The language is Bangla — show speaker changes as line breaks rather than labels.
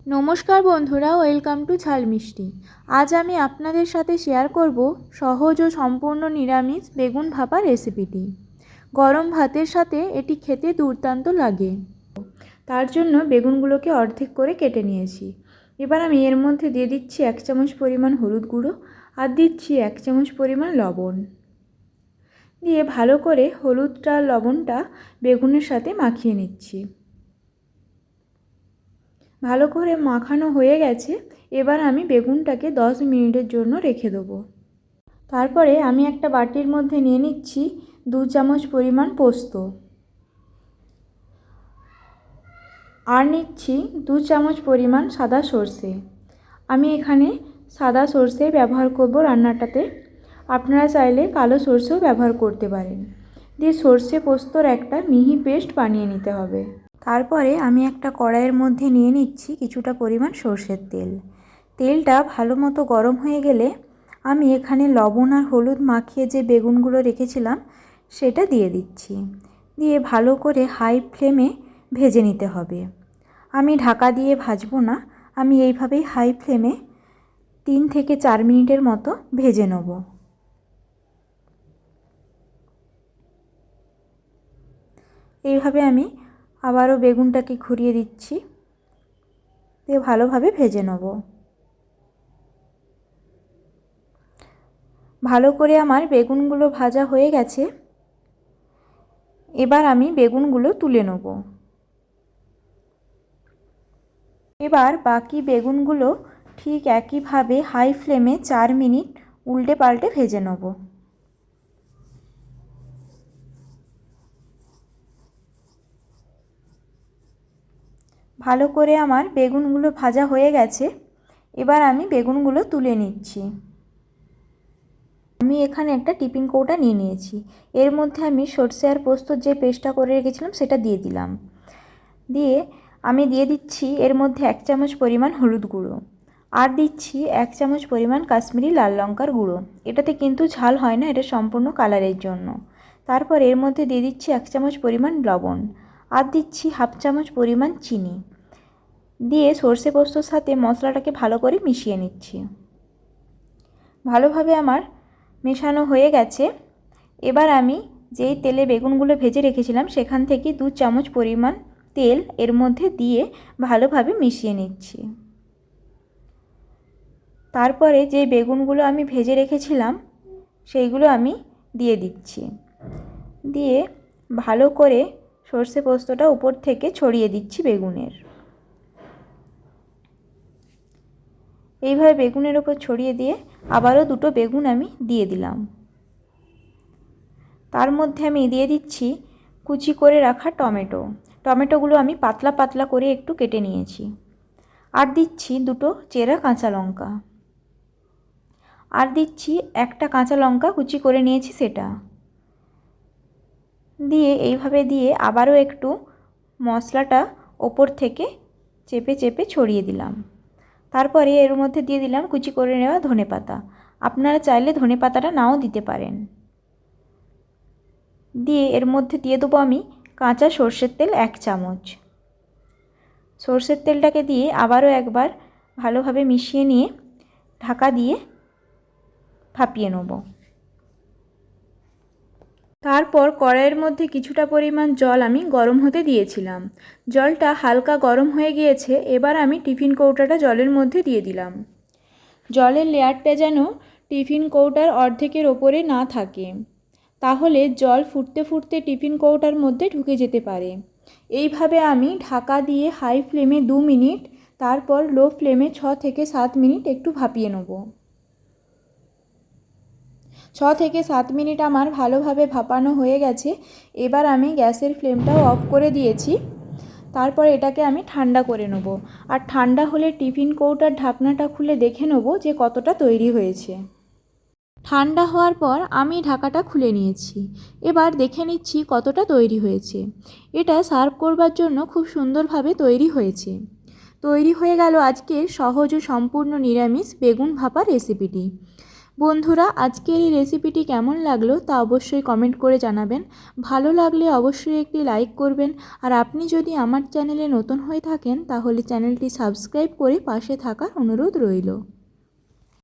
নমস্কার বন্ধুরা, ওয়েলকাম টু ঝাল মিষ্টি। আজ আমি আপনাদের সাথে শেয়ার করব সহজ ও সম্পূর্ণ নিরামিষ বেগুন ভাপা রেসিপিটি। গরম ভাতের সাথে এটি খেতে দুর্দান্ত লাগে। তার জন্য বেগুনগুলোকে অর্ধেক করে কেটে নিয়েছি। এবার আমি এর মধ্যে দিয়ে দিচ্ছি 1 চামচ পরিমাণ হলুদ গুঁড়ো আর দিচ্ছি 1 চামচ পরিমাণ লবণ। দিয়ে ভালো করে হলুদটা লবণটা বেগুনের সাথে মাখিয়ে নিচ্ছি। ভালো করে মাখানো হয়ে গেছে। এবার আমি বেগুনটাকে 10 মিনিটের জন্য রেখে দেবো। তারপরে আমি একটা বাটির মধ্যে নিয়ে নিচ্ছি 2 চামচ পরিমাণ পোস্ত আর নিচ্ছি 2 চামচ পরিমাণ সাদা সর্ষে। আমি এখানে সাদা সর্ষে ব্যবহার করব রান্নাটাতে, আপনারা চাইলে কালো সর্ষেও ব্যবহার করতে পারেন। দিয়ে সর্ষে পোস্তর একটা মিহি পেস্ট বানিয়ে নিতে হবে। তারপরে আমি একটা কড়াইয়ের মধ্যে নিয়ে নিচ্ছি কিছুটা পরিমাণ সর্ষের তেল। তেলটা ভালো মতো গরম হয়ে গেলে আমি এখানে লবণ আর হলুদ মাখিয়ে যে বেগুনগুলো রেখেছিলাম সেটা দিয়ে দিচ্ছি। দিয়ে ভালো করে হাই ফ্লেমে ভেজে নিতে হবে। আমি ঢাকা দিয়ে ভাজবো না, আমি এইভাবেই হাই ফ্লেমে 3 থেকে 4 মিনিটের মতো ভেজে নেব। এইভাবে আমি আবারও বেগুনটাকে ঘুরিয়ে দিচ্ছি, দিয়ে ভালোভাবে ভেজে নেব। ভালো করে আমার বেগুনগুলো ভাজা হয়ে গেছে। এবার আমি বেগুনগুলো তুলে নেব। এবার বাকি বেগুনগুলো ঠিক একইভাবে হাই ফ্লেমে 4 মিনিট উল্টে পাল্টে ভেজে নেব। ভালো করে আমার বেগুনগুলো ভাজা হয়ে গেছে। এবার আমি বেগুনগুলো তুলে নিচ্ছি। আমি এখানে একটা টিফিন কৌটা নিয়ে নিয়েছি। এর মধ্যে আমি সরষে আর পোস্তর যে পেস্টটা করে রেখেছিলাম সেটা দিয়ে দিলাম। দিয়ে আমি দিয়ে দিচ্ছি এর মধ্যে 1 চামচ পরিমাণ হলুদ গুঁড়ো আর দিচ্ছি 1 চামচ পরিমাণ কাশ্মীরি লাল লঙ্কার গুঁড়ো। এটাতে কিন্তু ঝাল হয় না, এটা সম্পূর্ণ কালারের জন্য। তারপর এর মধ্যে দিয়ে দিচ্ছি 1 চামচ পরিমাণ লবণ আর দিচ্ছি 1/2 চামচ পরিমাণ চিনি। দিয়ে সর্ষে পোস্তর সাথে মশলাটাকে ভালো করে মিশিয়ে নিচ্ছি। ভালোভাবে আমার মেশানো হয়ে গেছে। এবার আমি যেই তেলে বেগুনগুলো ভেজে রেখেছিলাম সেখান থেকে 2 চামচ পরিমাণ তেল এর মধ্যে দিয়ে ভালোভাবে মিশিয়ে নিচ্ছি। তারপরে যে বেগুনগুলো আমি ভেজে রেখেছিলাম সেইগুলো আমি দিয়ে দিচ্ছি। দিয়ে ভালো করে সর্ষে পোস্তটা উপর থেকে ছড়িয়ে দিচ্ছি বেগুনের। এইভাবে বেগুনের ওপর ছড়িয়ে দিয়ে আবারও 2টো বেগুন আমি দিয়ে দিলাম। তার মধ্যে আমি দিয়ে দিচ্ছি কুচি করে রাখা টমেটোগুলো আমি পাতলা পাতলা করে একটু কেটে নিয়েছি। আর দিচ্ছি 2টো চেরা কাঁচা লঙ্কা আর দিচ্ছি একটা কাঁচা লঙ্কা কুচি করে নিয়েছি সেটা দিয়ে এইভাবে দিয়ে আবারও একটু মশলাটা ওপর থেকে চেপে চেপে ছড়িয়ে দিলাম। তারপরে এর মধ্যে দিয়ে দিলাম কুচি করে নেওয়া ধনেপাতা। আপনারা চাইলে ধনেপাতাটা নাও দিতে পারেন। দিয়ে এর মধ্যে দিয়ে দেবো আমি কাঁচা সর্ষের তেল 1 চামচ। সর্ষের তেলটাকে দিয়ে আবারও একবার ভালোভাবে মিশিয়ে নিয়ে ঢাকা দিয়ে ভাপিয়ে নেব। তারপর কড়াইয়ের মধ্যে কিছুটা পরিমাণ জল আমি গরম হতে দিয়েছিলাম। জলটা হালকা গরম হয়ে গিয়েছে। এবার আমি টিফিন কৌটাটা জলের মধ্যে দিয়ে দিলাম। জলের লেয়ারটা যেন টিফিন কৌটার অর্ধেকের ওপরে না থাকে, তাহলে জল ফুটতে ফুটতে টিফিন কৌটার মধ্যে ঢুকে যেতে পারে। এইভাবে আমি ঢাকা দিয়ে হাই ফ্লেমে 2 মিনিট, তারপর লো ফ্লেমে 6 থেকে 7 মিনিট একটু ভাপিয়ে নেব। 6 থেকে 7 মিনিট আমার ভালোভাবে ভাপানো হয়ে গেছে। এবার আমি গ্যাসের ফ্লেমটাও অফ করে দিয়েছি। তারপর এটাকে আমি ঠান্ডা করে নেব। আর ঠান্ডা হলে টিফিন কৌটার ঢাকনাটা খুলে দেখে নেব যে কতটা তৈরি হয়েছে। ঠান্ডা হওয়ার পর আমি ঢাকাটা খুলে নিয়েছি। এবার দেখে নিচ্ছি কতটা তৈরি হয়েছে। এটা সার্ভ করবার জন্য খুব সুন্দরভাবে তৈরি হয়েছে। তৈরি হয়ে গেল আজকের সহজ ও সম্পূর্ণ নিরামিষ বেগুন ভাপা রেসিপিটি। বন্ধুরা, আজকের এই রেসিপিটি কেমন লাগলো তা অবশ্যই কমেন্ট করে জানাবেন। ভালো লাগলে অবশ্যই একটি লাইক করবেন। আর আপনি যদি আমার চ্যানেলে নতুন হয়ে থাকেন তাহলে চ্যানেলটি সাবস্ক্রাইব করে পাশে থাকার অনুরোধ রইল।